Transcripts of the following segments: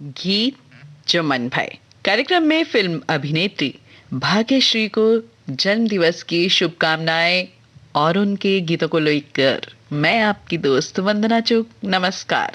गीत जो मन भाए। कार्यक्रम में फिल्म अभिनेत्री भाग्यश्री को जन्म दिवस की शुभकामनाएं और उनके गीतों को लेकर मैं आपकी दोस्त वंदना चुग। नमस्कार।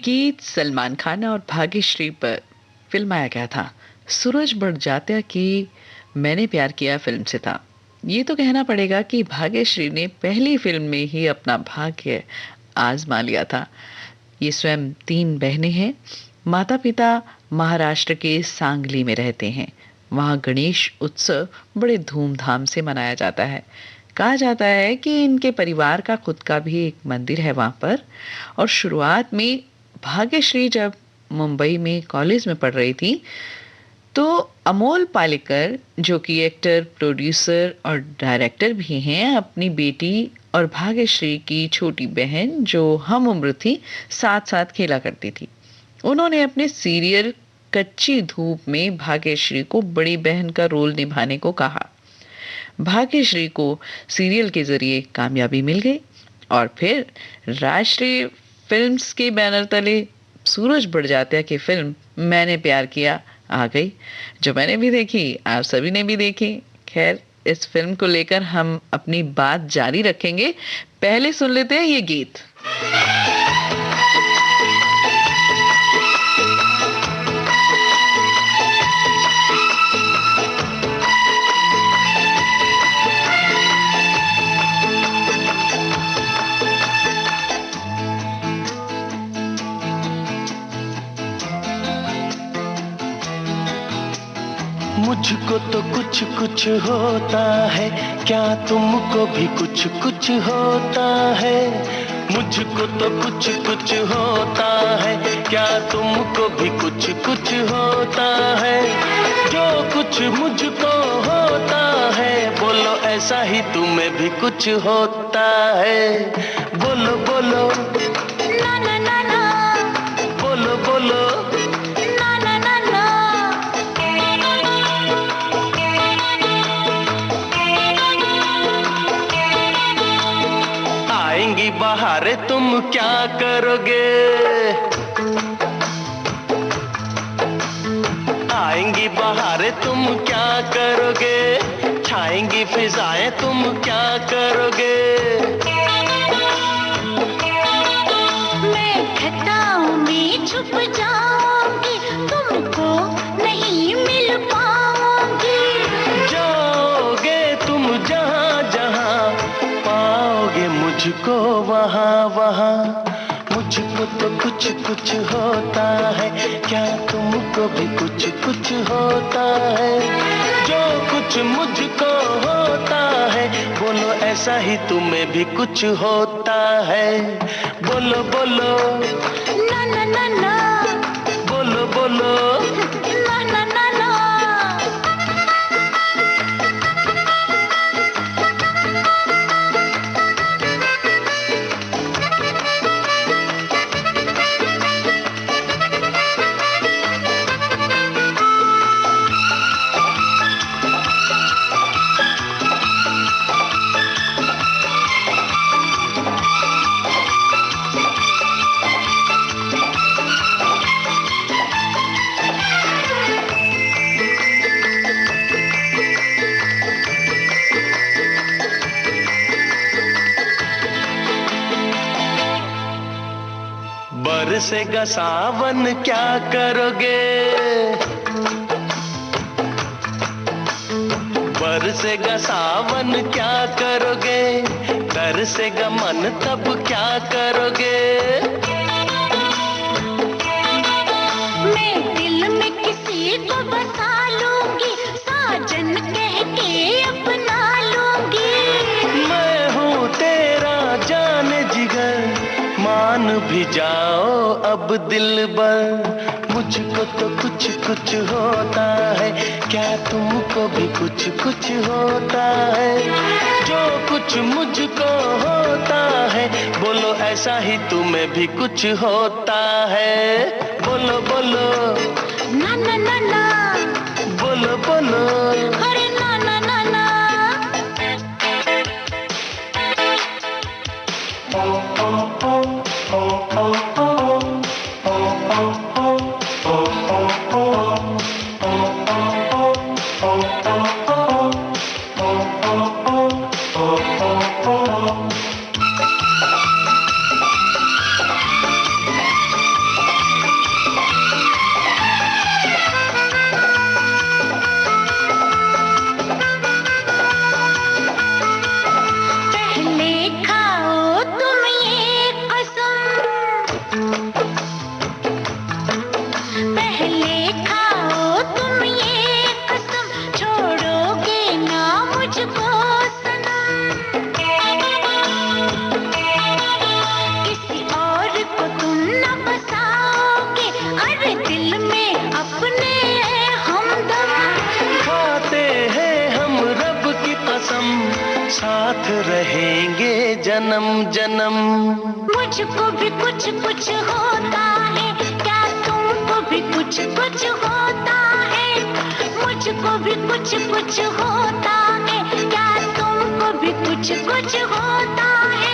गीत सलमान खान और भाग्यश्री पर फिल्माया गया था। सूरज बड़जात्या की मैंने प्यार किया फिल्म से था। ये तो कहना पड़ेगा कि भाग्यश्री ने पहली फिल्म में ही अपना भाग्य आजमा लिया था। ये स्वयं 3 बहनें हैं। माता पिता महाराष्ट्र के सांगली में रहते हैं। वहाँ गणेश उत्सव बड़े धूमधाम से मनाया जाता है। कहा जाता है कि इनके परिवार का खुद का भी एक मंदिर है वहाँ पर। और शुरुआत में भाग्यश्री जब मुंबई में कॉलेज में पढ़ रही थी तो अमोल पालेकर जो कि एक्टर, प्रोड्यूसर और डायरेक्टर भी हैं, अपनी बेटी और भाग्यश्री की छोटी बहन जो हम उम्र थी साथ साथ खेला करती थी। उन्होंने अपने सीरियल कच्ची धूप में भाग्यश्री को बड़ी बहन का रोल निभाने को कहा। भाग्यश्री को सीरियल के जरिए कामयाबी मिल गई और फिर राष्ट्रीय फिल्म्स के बैनर तले सूरज बड़जात्या की फिल्म मैंने प्यार किया आ गई, जो मैंने भी देखी, आप सभी ने भी देखी। खैर, इस फिल्म को लेकर हम अपनी बात जारी रखेंगे। पहले सुन लेते हैं ये गीत। मुझको तो कुछ कुछ होता है, क्या तुमको भी कुछ कुछ होता है? मुझको तो कुछ कुछ होता है, क्या तुमको भी कुछ कुछ होता है? जो कुछ मुझको होता है, बोलो ऐसा ही तुम्हें भी कुछ होता है? बोलो बोलो ना ना ना ना, बोलो बोलो ना ना ना ना। आएंगी बहारें तुम क्या करोगे? आएंगी बहारें तुम क्या करोगे? छाएंगी फिजाएं तुम क्या करोगे? मैं घटाओं में छुप जाऊंगी, तुमको नहीं मिल पाऊंगी। जाओगे तुम जहां जहां, पाओगे मुझको वहां वहां। मुझको तो कुछ कुछ होता है, क्या तुमको भी कुछ कुछ होता है? जो कुछ मुझको होता है, बोलो ऐसा ही तुम्हें भी कुछ होता है? बोलो बोलो ना ना ना ना, बोलो बोलो ना ना ना ना। बरसेगा सावन क्या करोगे? बरसेगा सावन क्या करोगे? तरसेगा मन तब क्या करोगे? मैं दिल में किसी को बसा लूंगी, साजन कह के अपना लूंगी। मैं हूँ तेरा जान जिगर, मान भी जाओ अब दिलबर। मुझको तो कुछ कुछ होता है, क्या तुमको भी कुछ कुछ होता है? जो कुछ मुझको होता है, बोलो ऐसा ही तुम्हें भी कुछ होता है? बोलो बोलो ना ना ना ना, बोलो बोलो अरे ना ना ना ना। साथ रहेंगे जन्म जन्म। मुझको भी कुछ कुछ होता है, क्या तुमको भी कुछ कुछ होता है? मुझको भी कुछ कुछ होता है, क्या तुमको भी कुछ कुछ होता है?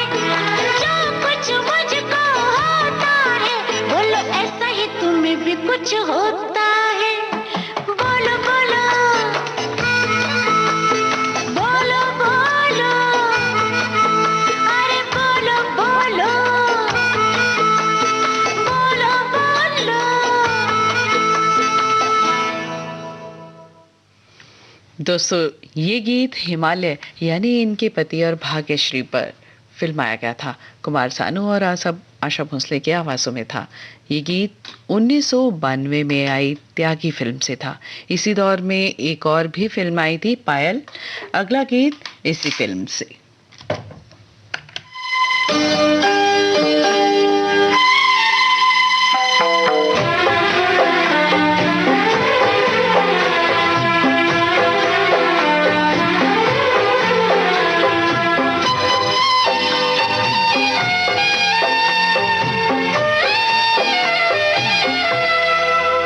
जो कुछ मुझको होता है, बोलो ऐसा ही तुम्हें भी कुछ होता है। बोलो बोलो बोलो बोलो, अरे बोलो बोलो बोलो बोलो। दोस्तों, ये गीत हिमालय यानी इनके पति और भाग्यश्री पर फिल्माया गया था। कुमार सानू और आशा भोसले की आवाज़ों में था। ये गीत 1992 में आई त्यागी फिल्म से था। इसी दौर में एक और भी फिल्म आई थी, पायल। अगला गीत इसी फिल्म से।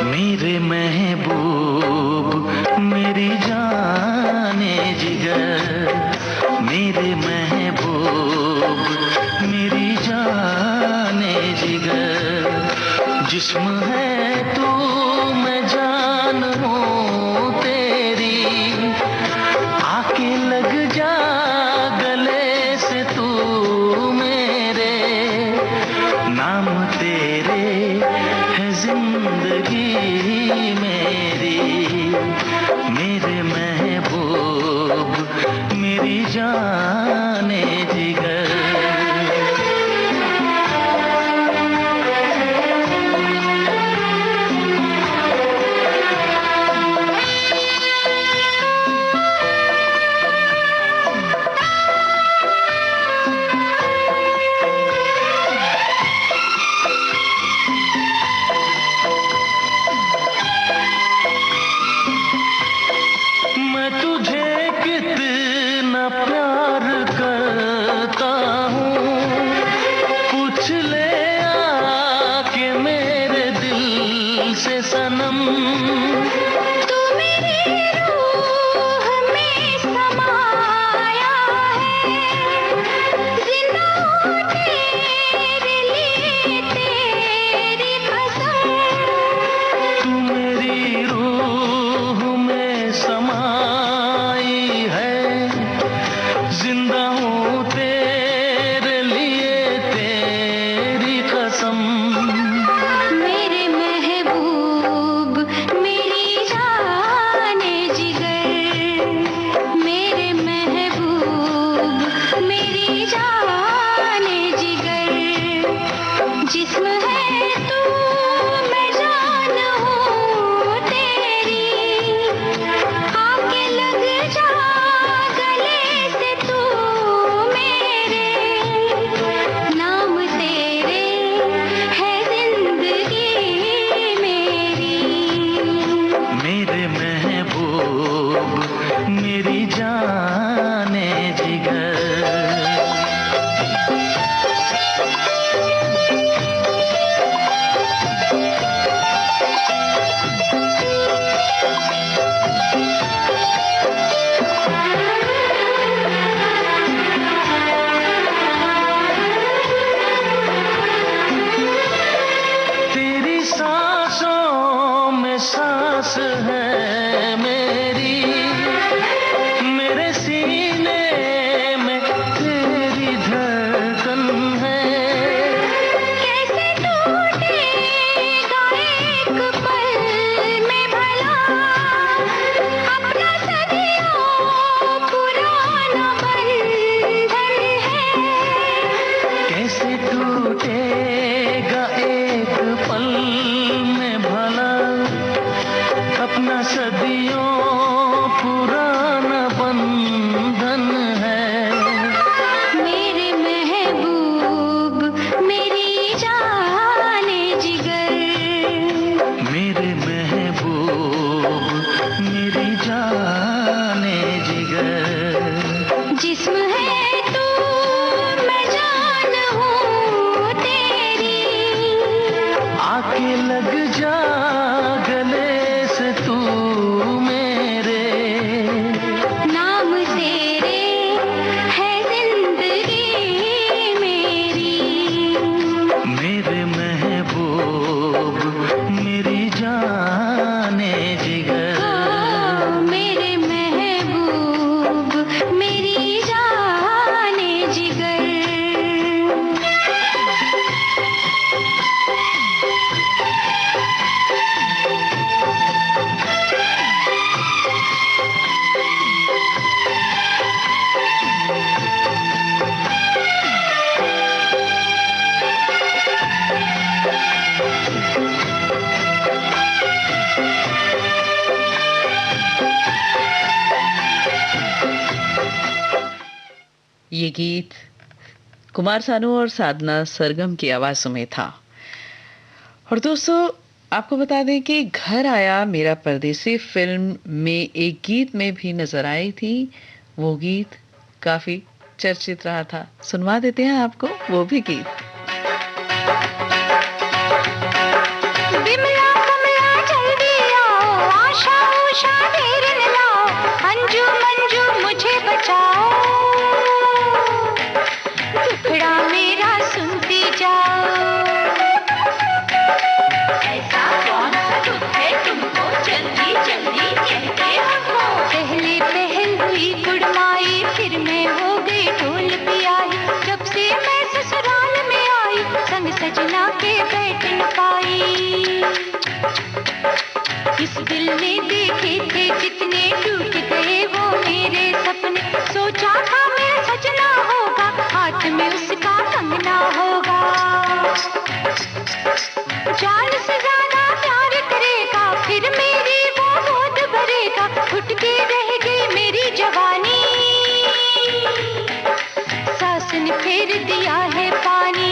मेरे महबूब मेरी जाने जिगर, मेरे महबूब मेरी जाने जिगर, जिस्म है तू मैं जान हूँ तेरी, आके लग जा गले से तू मेरे, नाम तेरे है जिंदगी मेरी, मेरे महबूब मेरी जाने जिगर। मैं तुझे कितना प्यार करता हूँ, पूछ ले आके मेरे दिल से सनम। तू मेरी रूह में समाया है, जिंदा हूँ तेरे लिए, तेरी कसम। तू मेरी रूह में समाई है, जिंदा हूँ तेरे लिए, तेरी कसम। मेरे महबूब मेरी जाने जिगर, मेरे महबूब मेरी जाने जिगर, जिस्म है तू मैं जान हूँ तेरी, आके लग जा गले से तू मेरे, नाम तेरे है जिंदगी मेरी। मेरे महबूब मेरी जाने जिगर। तेरी सांसों में सांस है मेरी, मेरे सीने में तेरी धड़कन है। कैसे टूटेगा एक पल में भला, अपना सदियों पुराना बंधन है। कैसे टूटेगा एक पल में भला, अपना सदियों जाने जिगर। ओ मेरे महबूब मेरी जाने जिगर। ये गीत कुमार सानू और साधना सरगम की आवाज़ों में था। और दोस्तों, आपको बता दें कि घर आया मेरा परदेसी फिल्म में एक गीत में भी नजर आई थी। वो गीत काफी चर्चित रहा था। सुनवा देते हैं आपको वो भी गीत। बिमला कमला जल्दी आओ, आशा उषा देर न लाओ, अंजू मंजू मुझे बचाओ, टुकड़ा मेरा सुनती जाओ। ऐसा कौन सा दुख है तुमको, जल्दी जल्दी कहते हो। पहले पहल हुई कुड़माई, फिर मैं हो गई ढोल पियाई। जब से मैं ससुराल में आई, संग सजना के बैठ न पाई। इस दिल ने देखे थे जितने, टूट गए वो मेरे सपने। सोचा था मेरा सजना होगा, हाथ में उसका कंगना होगा। जान से ज्यादा प्यार करेगा, फिर मेरी वो गोद भरेगा। घुट के रह गई मेरी जवानी, सास ने फेर दिया है पानी।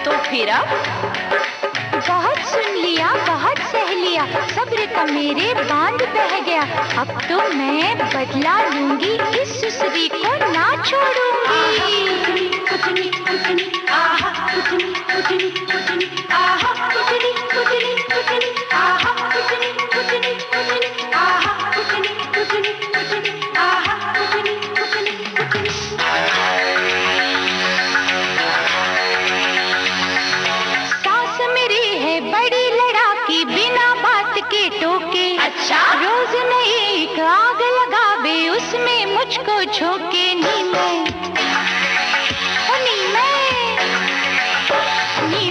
तो फिर अब बहुत सुन लिया, बहुत सह लिया, सब्र का मेरे बांध बह गया। अब तो मैं बदला लूंगी, इस सुसरी को ना छोड़ूंगी। कुटनी कुटनी आहा, कुटनी कुटनी कुटनी आहा, कुटनी कुटनी कुटनी आहा, कुटनी कुटनी कुटनी आहा, कुटनी कुटनी कुटनी आहा, कुटनी कुटनी कुटनी। सास मेरी है बड़ी लड़ाकी, बिना बात के टोके। अच्छा, रोज नई एक आग लगावे, उसमें मुझको झोंके। नी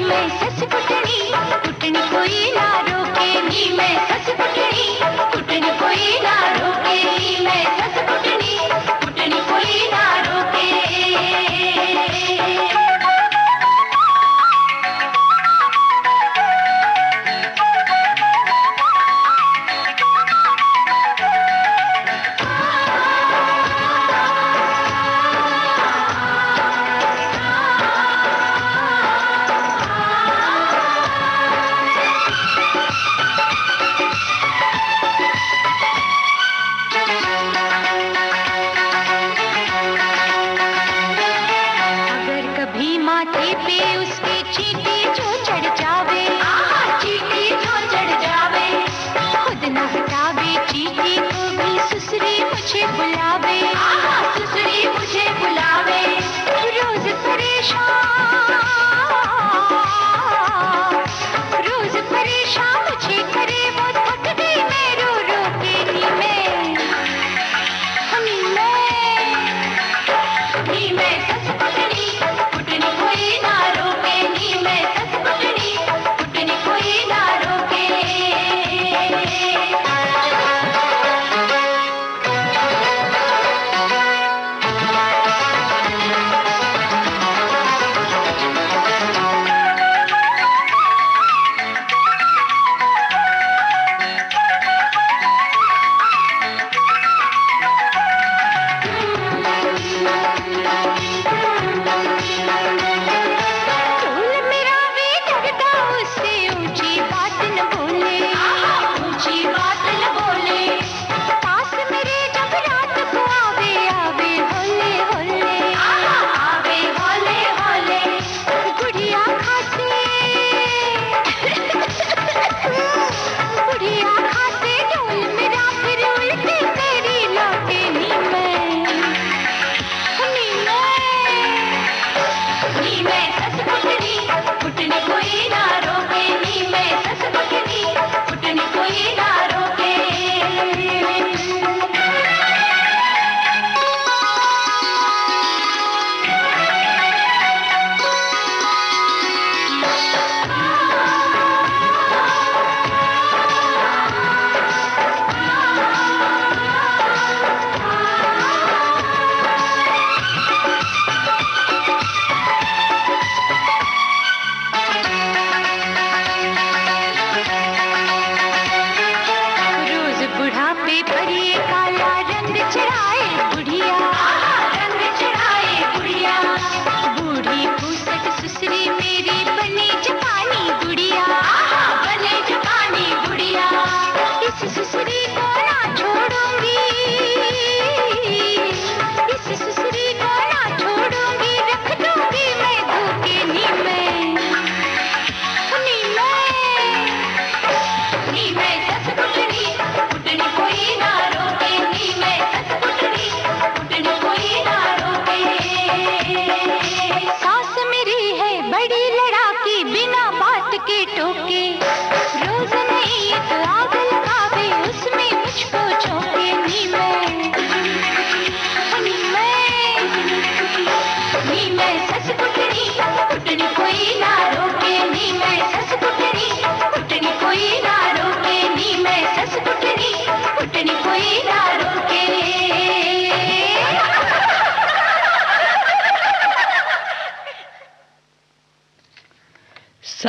मैं सस कुटनी, कुटनी कोई ना रोके। नी मैं सस कुटनी, कुटनी कोई ना रोके। नी मैं सस कुटनी, कुटनी कोई ना रोके।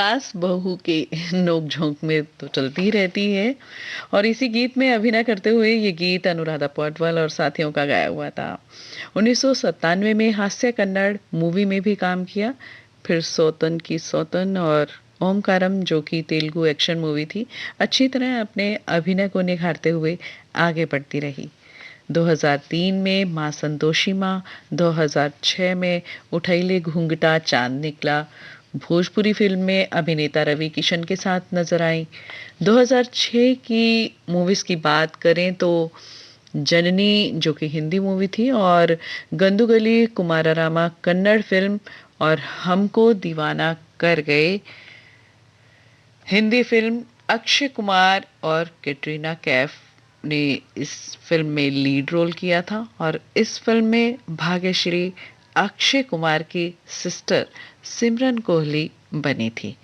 सास बहू के नोक झोंक में तो चलती ही रहती है। और इसी गीत में अभिनय करते हुए ये गीत अनुराधा पौडवाल और साथियों का गाया हुआ था। 1997 में हास्य कन्नड़ मूवी में भी काम किया। फिर सौतन की सौतन और ओमकारम, जो कि तेलुगु एक्शन मूवी थी, अच्छी तरह अपने अभिनय को निखारते हुए आगे बढ़ती रही। 2003 में माँ संतोषी माँ, 2006 में उठैले घूंघटा चांद निकला भोजपुरी फिल्म में अभिनेता रवि किशन के साथ नजर आई। 2006 की मूवीज की बात करें तो जननी, जो कि हिंदी मूवी थी, और गंदुगली कुमारारामा कन्नड़ फिल्म, और हमको दीवाना कर गए हिंदी फिल्म। अक्षय कुमार और कैटरीना कैफ ने इस फिल्म में लीड रोल किया था और इस फिल्म में भाग्यश्री अक्षय कुमार की सिस्टर सिमरन कोहली बनी थी।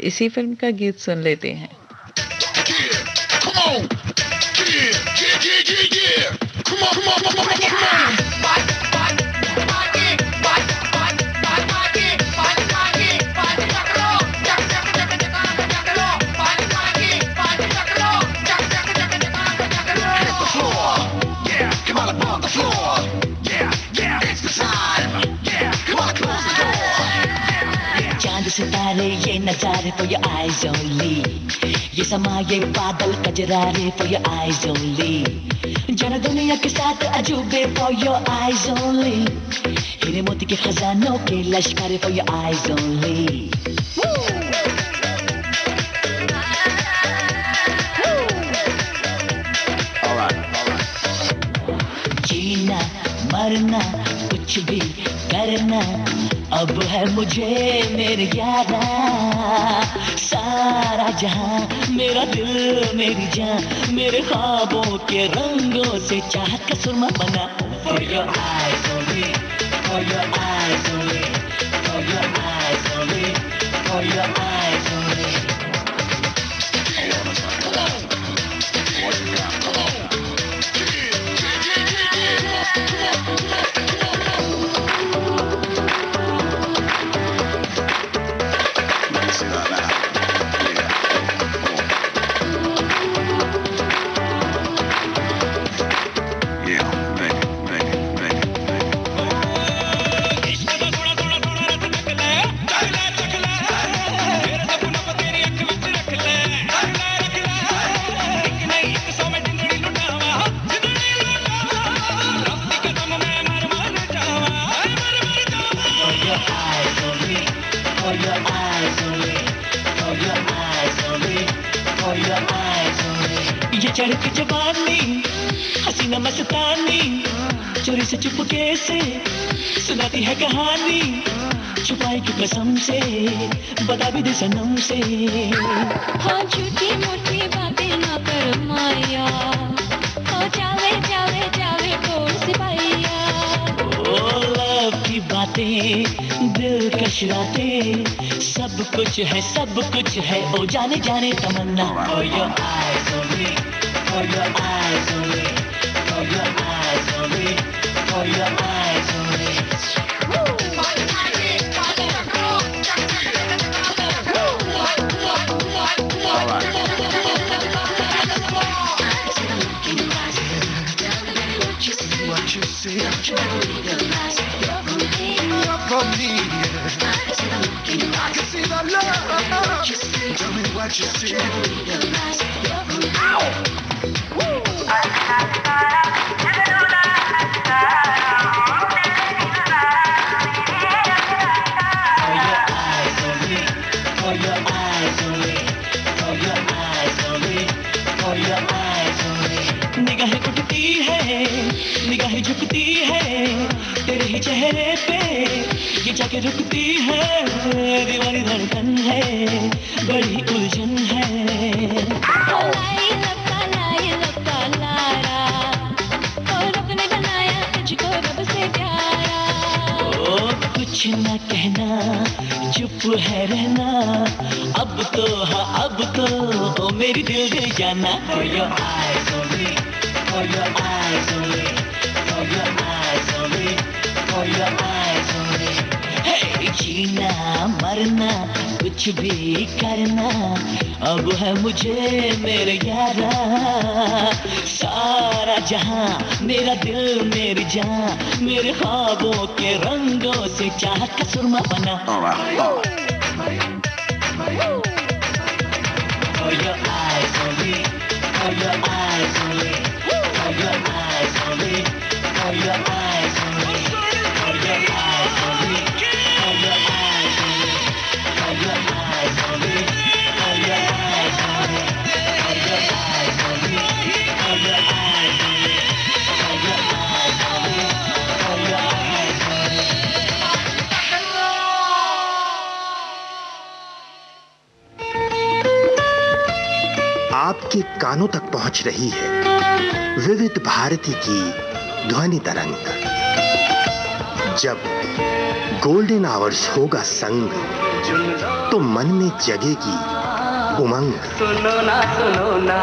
इसी फिल्म का गीत सुन लेते हैं। सितारे ये नजारे for your eyes only, ये समा ये बादल कजरारे for your eyes only, जाना दुनिया के साथ अजूबे for your eyes only, हीरे मोती के खजानों के Lashkare for your eyes only। जीना मरना कुछ भी करना अब है मुझे मेरे यारा, सारा जहां मेरा दिल मेरी जान मेरे ख्वाबों के रंगों से चाहत का सुरमा बना। For your eyes only, for your eyes only, for your eyes only, for your eyes only। चढ़ती जवानी हसीना मस्तानी चोरी से चुपके से सुनाती है कहानी, छुपाई की कसम से बता भी दे सनम से। हाँ झूठी मूठी बातें ना कर माया, हो जावे जावे जावे कोई सिपाहिया। ओ लव की बातें दिल कश रातें सब कुछ है ओ जाने जाने तमन्ना। For your eyes only, for your eyes only, for your eyes only, for your eyes only। What you see, for me, I can see the love. Tell me what you see. Ow! For your eyes only, for your eyes only, for your eyes only। निगाहें उठती है निगाहें झुकती है तेरे ही चेहरे पे ये जाके रुकती है, दीवानी धड़कन है बड़ी उलझन है। लाई लपका लारा, ओ रब ने बनाया तुझको रब से प्यारा। ओ कुछ न कहना चुप है रहना, अब तो हाँ अब तो ओ मेरी दिल दे जाना। For your eyes only, for your eyes only, for your eyes only, for your eyes only। Hey, जीना मरना कुछ भी करना अब है मुझे मेरे यारा, सारा जहां मेरा दिल मेरी जान मेरे ख्वाबों के रंगों से चाहत का सुरमा बना। For your eyes only, for your eyes only, for your eyes only, for your eyes only, for your eyes only, for your eyes only, for your eyes only, for your eyes only, for your eyes only, for your eyes only, for your eyes only, for your eyes only. आपके कानों तक पहुंच रही है विविध भारती की ध्वनि तरंग। जब गोल्डन आवर्स होगा संग तो मन में जगेगी उमंग। सुनो ना सुन लो ना।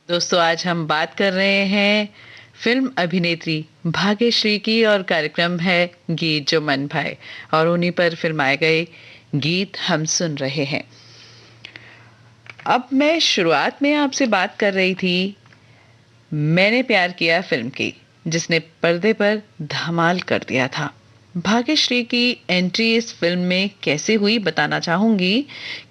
दोस्तों, आज हम बात कर रहे हैं फिल्म अभिनेत्री भाग्यश्री की और कार्यक्रम है गीत जो मन भाए, और उन्हीं पर फिल्माए गए गीत हम सुन रहे हैं। अब मैं शुरुआत में आपसे बात कर रही थी मैंने प्यार किया फिल्म की, जिसने पर्दे पर धमाल कर दिया था। भाग्यश्री की एंट्री इस फिल्म में कैसे हुई बताना चाहूंगी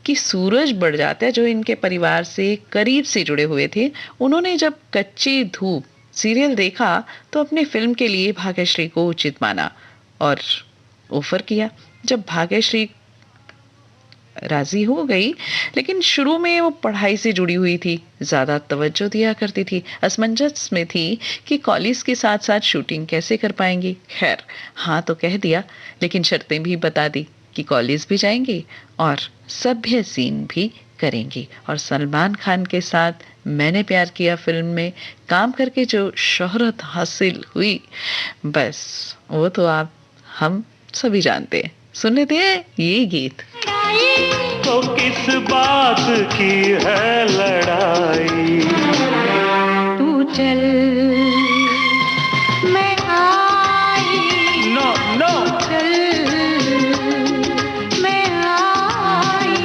कि सूरज बड़जात्या, जो इनके परिवार से करीब से जुड़े हुए थे, उन्होंने जब कच्ची धूप सीरियल देखा तो अपनी फिल्म के लिए भाग्यश्री को उचित माना और ऑफर किया। जब भाग्यश्री राजी हो गई, लेकिन शुरू में वो पढ़ाई से जुड़ी हुई थी, ज्यादा तवज्जो दिया करती थी, असमंजस में थी कि कॉलेज के साथ साथ शूटिंग कैसे कर पाएंगी। खैर, हाँ तो कह दिया, लेकिन शर्तें भी बता दी कि कॉलेज भी जाएंगी और सभ्य सीन भी करेंगी। और सलमान खान के साथ मैंने प्यार किया फिल्म में काम करके जो शोहरत हासिल हुई, बस वो तो हम सभी जानते हैं। सुन लेते हैं ये गीत। तो किस बात की है लड़ाई, तू चल मैं आई, नो नो चल मैं आई।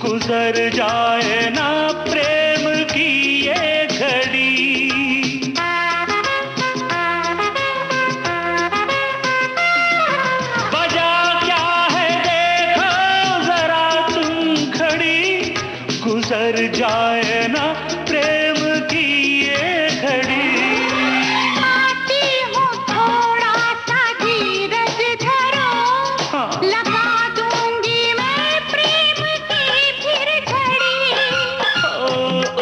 गुजर जाए ना प्रेम की ये घड़ी, वजह क्या है देखो जरा तुम घड़ी, गुजर जाए ना प्रेम की ये घड़ी। आती हूँ थोड़ा सा धीरज धरो, हाँ। लगा दूंगी मैं प्रेम की फिर घड़ी।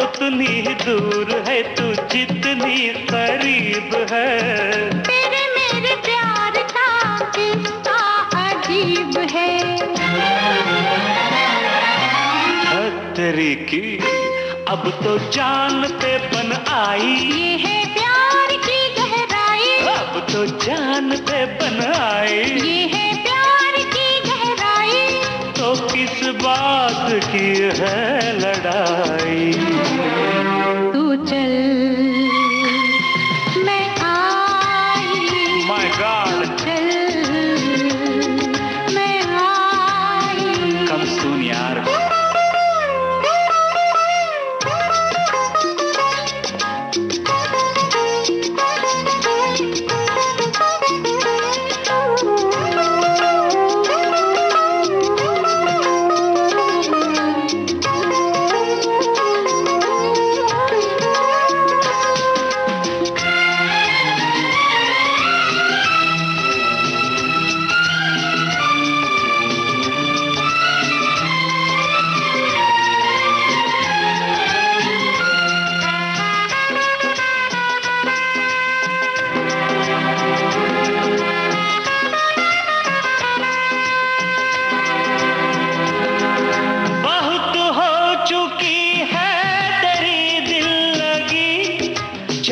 उतनी ही दूर है तू जितनी करीब है, तेरे मेरे प्यार का किस्सा अजीब है। तेरी की अब तो जान पे बन आई, ये है प्यार की गहराई, अब तो जान पे बन आई। ये है प्यार की गहराई, तो किस बात की है लड़ाई, तू चल मैं आई, माय गॉड चल मैं आई। कम सुन यार।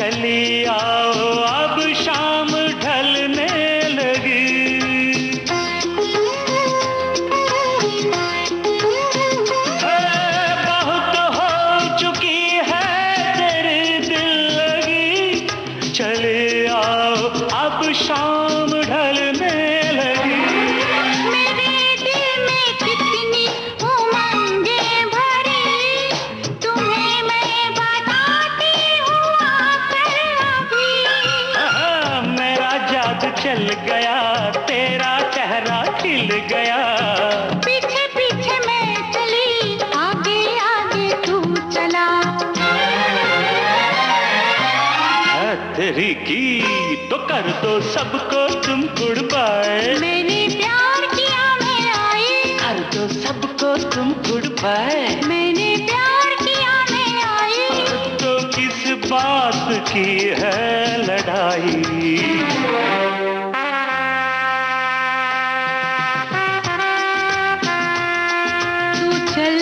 चली आओ अब शाम ढलने लगी। बहुत हो चुकी है तेरी दिल लगी, चली आओ अब शाम ढलने लगी। मेरे दिल में कितनी उमंगें भरी, तुम्हें मैं बताती हूँ आकर अभी। मेरा जादू चल गया, तेरा चेहरा खिल गया। पीछे पीछे मैं चली, आगे आगे तू चला। तेरी की तो कर दो सबको तुम गुड बाय। मैंने प्यार किया मैं आई, कर दो सबको तुम गुड बाय। मैंने प्यार किया मैं आई। तो किस बात की है लड़ाई? तू चल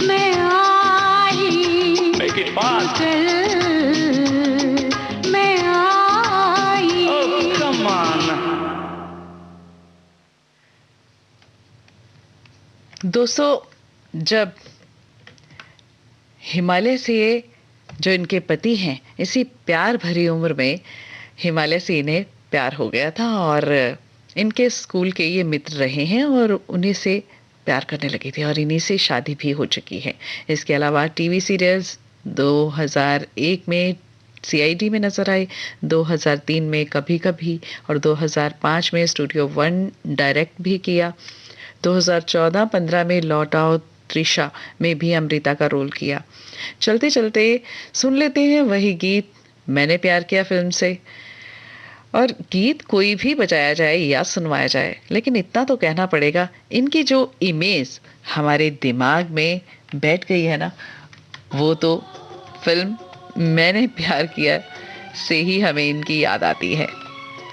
मैं आई, Make it fast. चल मैं आई। Oh, come on. दोस्तों, जब हिमालय से जो इनके पति हैं, इसी प्यार भरी उम्र में हिमालय से इन्हें प्यार हो गया था और इनके स्कूल के ये मित्र रहे हैं और उन्हीं से प्यार करने लगी थी और इन्हीं से शादी भी हो चुकी है। इसके अलावा टीवी सीरियल्स 2001 में CID में नजर आई, 2003 में कभी कभी और 2005 में स्टूडियो 1 डायरेक्ट भी किया। 2014-15 में लौट आओ त्रिशा में भी अमृता का रोल किया। चलते चलते सुन लेते हैं वही गीत मैंने प्यार किया फिल्म से। और गीत कोई भी बजाया जाए या सुनवाया जाए, लेकिन इतना तो कहना पड़ेगा, इनकी जो इमेज हमारे दिमाग में बैठ गई है ना, वो तो फिल्म मैंने प्यार किया से ही हमें इनकी याद आती है।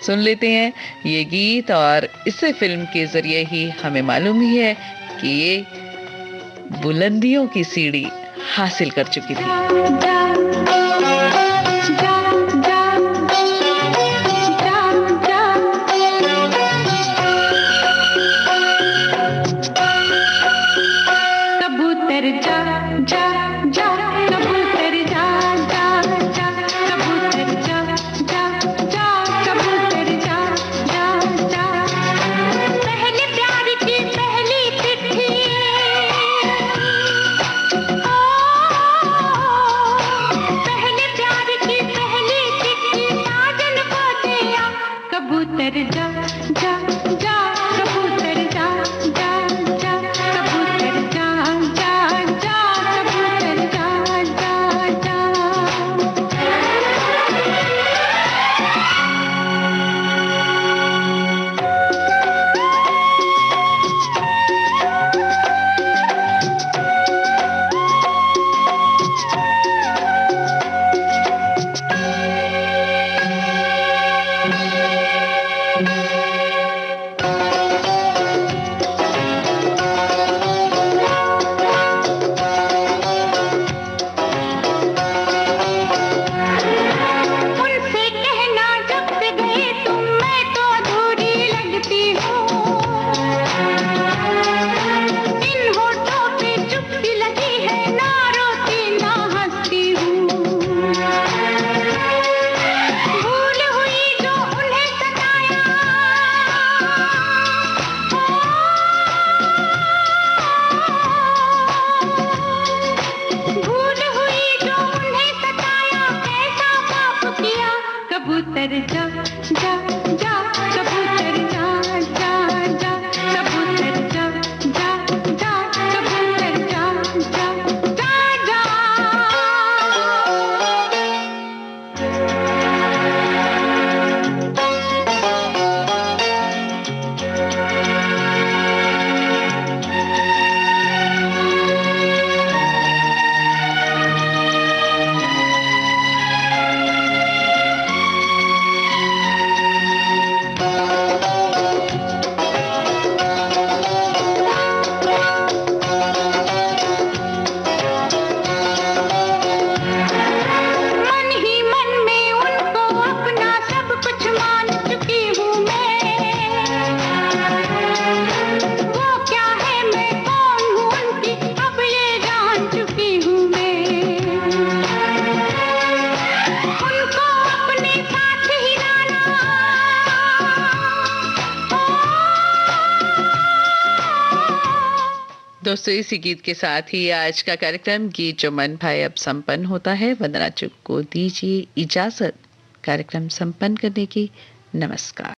सुन लेते हैं ये गीत और इसे फिल्म के जरिए ही हमें मालूम ही है कि ये बुलंदियों की सीढ़ी हासिल कर चुकी थी। कबूतर जा जा जा, कबूतर जा जा जा, कबूतर जा जा जा, कबूतर जा जा जा। पहले प्यार की पहली चिट्ठी, पहले प्यार की पहली चिट्ठी साजन को दिया। कबूतर जा जा जा, कबूतर जा जा जा, कबूतर जा जा जा, कबूतर जा जा उनसे कहना जब से गए तुम, मैं तो अधूरी लगती हूँ। इन होठों पे चुप्पी लगी है, ना रोती ना हंसती हूँ। भूल हुई जो उन्हें सताया, भूल हुई जो उन्हें सताया, कैसा पाप किया। कबूतर जा जा जा, कबूतर जा जा जा, कबूतर जा जा जा, कबूतर जा जा जा जा। दोस्तों, इसी गीत के साथ ही आज का कार्यक्रम गीत जो मन भाए अब संपन्न होता है। वंदना चुग को दीजिए इजाजत कार्यक्रम संपन्न करने की। नमस्कार।